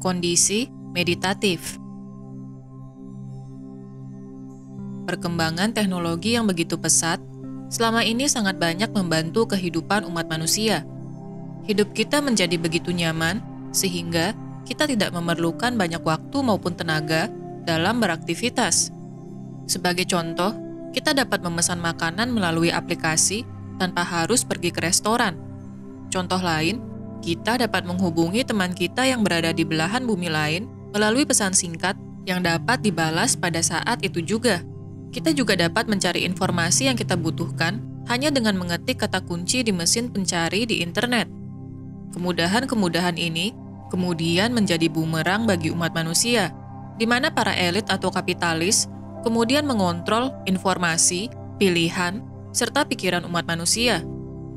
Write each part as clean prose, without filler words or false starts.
Kondisi meditatif. Perkembangan teknologi yang begitu pesat selama ini sangat banyak membantu kehidupan umat manusia. Hidup kita menjadi begitu nyaman sehingga kita tidak memerlukan banyak waktu maupun tenaga dalam beraktivitas. Sebagai contoh, kita dapat memesan makanan melalui aplikasi tanpa harus pergi ke restoran. Contoh lain, kita dapat menghubungi teman kita yang berada di belahan bumi lain melalui pesan singkat yang dapat dibalas pada saat itu juga. Kita juga dapat mencari informasi yang kita butuhkan hanya dengan mengetik kata kunci di mesin pencari di internet. Kemudahan-kemudahan ini kemudian menjadi bumerang bagi umat manusia, di mana para elit atau kapitalis kemudian mengontrol informasi, pilihan, serta pikiran umat manusia.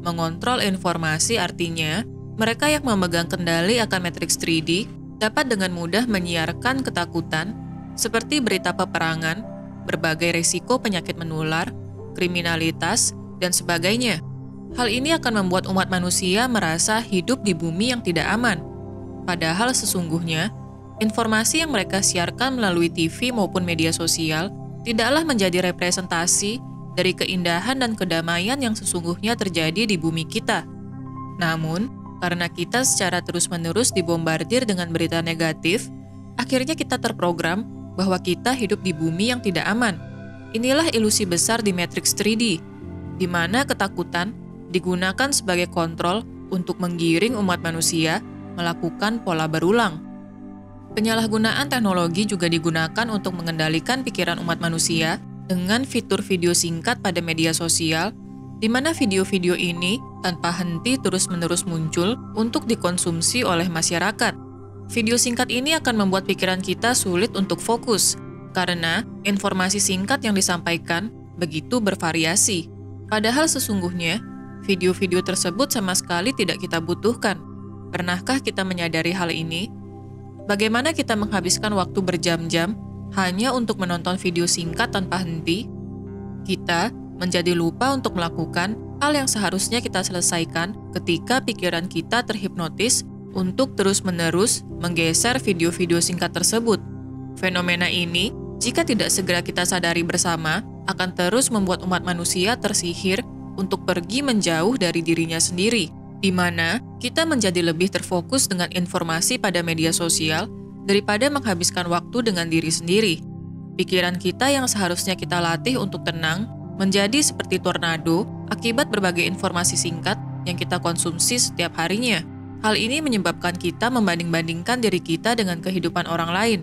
Mengontrol informasi artinya mereka yang memegang kendali akan matriks 3D dapat dengan mudah menyiarkan ketakutan seperti berita peperangan, berbagai risiko penyakit menular, kriminalitas, dan sebagainya. Hal ini akan membuat umat manusia merasa hidup di bumi yang tidak aman. Padahal sesungguhnya, informasi yang mereka siarkan melalui TV maupun media sosial tidaklah menjadi representasi dari keindahan dan kedamaian yang sesungguhnya terjadi di bumi kita. Namun, karena kita secara terus-menerus dibombardir dengan berita negatif, akhirnya kita terprogram bahwa kita hidup di bumi yang tidak aman. Inilah ilusi besar di matriks 3D, di mana ketakutan digunakan sebagai kontrol untuk menggiring umat manusia melakukan pola berulang. Penyalahgunaan teknologi juga digunakan untuk mengendalikan pikiran umat manusia dengan fitur video singkat pada media sosial, di mana video-video ini tanpa henti terus-menerus muncul untuk dikonsumsi oleh masyarakat. Video singkat ini akan membuat pikiran kita sulit untuk fokus, karena informasi singkat yang disampaikan begitu bervariasi. Padahal sesungguhnya, video-video tersebut sama sekali tidak kita butuhkan. Pernahkah kita menyadari hal ini? Bagaimana kita menghabiskan waktu berjam-jam hanya untuk menonton video singkat tanpa henti? Kita menjadi lupa untuk melakukan hal yang seharusnya kita selesaikan ketika pikiran kita terhipnotis untuk terus-menerus menggeser video-video singkat tersebut. Fenomena ini, jika tidak segera kita sadari bersama, akan terus membuat umat manusia tersihir untuk pergi menjauh dari dirinya sendiri, di mana kita menjadi lebih terfokus dengan informasi pada media sosial daripada menghabiskan waktu dengan diri sendiri. Pikiran kita yang seharusnya kita latih untuk tenang menjadi seperti tornado akibat berbagai informasi singkat yang kita konsumsi setiap harinya. Hal ini menyebabkan kita membanding-bandingkan diri kita dengan kehidupan orang lain,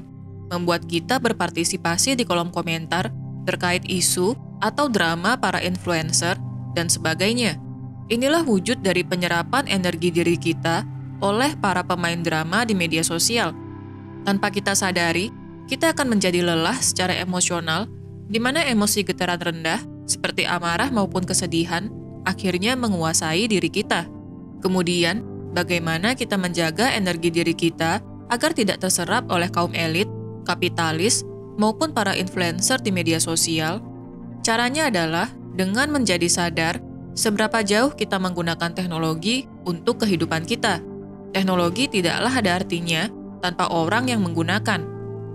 membuat kita berpartisipasi di kolom komentar terkait isu atau drama para influencer, dan sebagainya. Inilah wujud dari penyerapan energi diri kita oleh para pemain drama di media sosial. Tanpa kita sadari, kita akan menjadi lelah secara emosional, di mana emosi getaran rendah seperti amarah maupun kesedihan, akhirnya menguasai diri kita. Kemudian, bagaimana kita menjaga energi diri kita agar tidak terserap oleh kaum elit, kapitalis, maupun para influencer di media sosial? Caranya adalah dengan menjadi sadar seberapa jauh kita menggunakan teknologi untuk kehidupan kita. Teknologi tidaklah ada artinya tanpa orang yang menggunakan.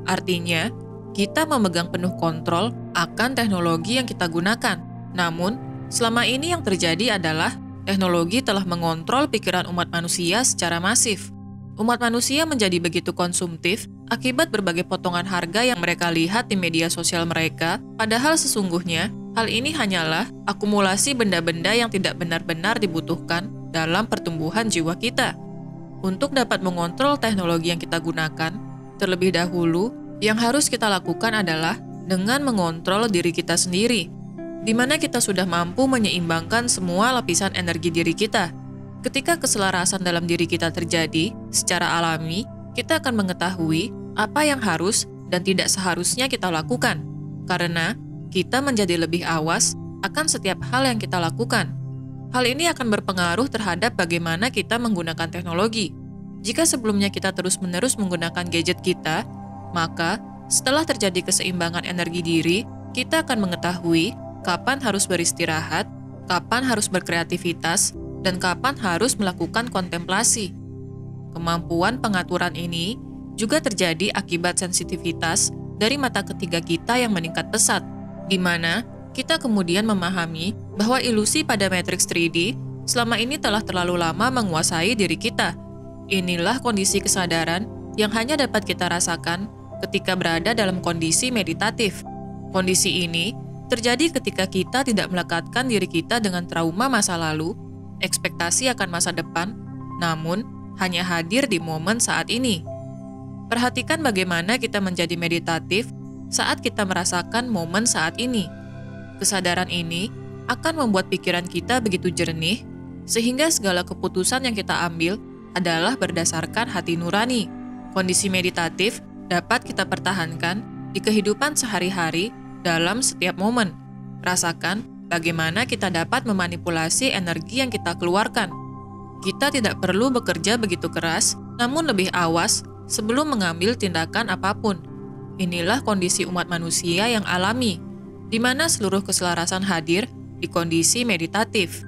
Artinya, kita memegang penuh kontrol akan teknologi yang kita gunakan. Namun, selama ini yang terjadi adalah teknologi telah mengontrol pikiran umat manusia secara masif. Umat manusia menjadi begitu konsumtif akibat berbagai potongan harga yang mereka lihat di media sosial mereka, padahal sesungguhnya hal ini hanyalah akumulasi benda-benda yang tidak benar-benar dibutuhkan dalam pertumbuhan jiwa kita. Untuk dapat mengontrol teknologi yang kita gunakan, terlebih dahulu yang harus kita lakukan adalah dengan mengontrol diri kita sendiri, di mana kita sudah mampu menyeimbangkan semua lapisan energi diri kita. Ketika keselarasan dalam diri kita terjadi secara alami, kita akan mengetahui apa yang harus dan tidak seharusnya kita lakukan, karena kita menjadi lebih awas akan setiap hal yang kita lakukan. Hal ini akan berpengaruh terhadap bagaimana kita menggunakan teknologi. Jika sebelumnya kita terus-menerus menggunakan gadget kita, maka setelah terjadi keseimbangan energi diri, kita akan mengetahui kapan harus beristirahat, kapan harus berkreativitas, dan kapan harus melakukan kontemplasi. Kemampuan pengaturan ini juga terjadi akibat sensitivitas dari mata ketiga kita yang meningkat pesat, di mana kita kemudian memahami bahwa ilusi pada matriks 3D selama ini telah terlalu lama menguasai diri kita. Inilah kondisi kesadaran yang hanya dapat kita rasakan ketika berada dalam kondisi meditatif. Kondisi ini terjadi ketika kita tidak melekatkan diri kita dengan trauma masa lalu, ekspektasi akan masa depan, namun hanya hadir di momen saat ini. Perhatikan bagaimana kita menjadi meditatif saat kita merasakan momen saat ini. Kesadaran ini akan membuat pikiran kita begitu jernih, sehingga segala keputusan yang kita ambil adalah berdasarkan hati nurani. Kondisi meditatif dapat kita pertahankan di kehidupan sehari-hari dalam setiap momen. Rasakan bagaimana kita dapat memanipulasi energi yang kita keluarkan. Kita tidak perlu bekerja begitu keras, namun lebih awas sebelum mengambil tindakan apapun. Inilah kondisi umat manusia yang alami, di mana seluruh keselarasan hadir di kondisi meditatif.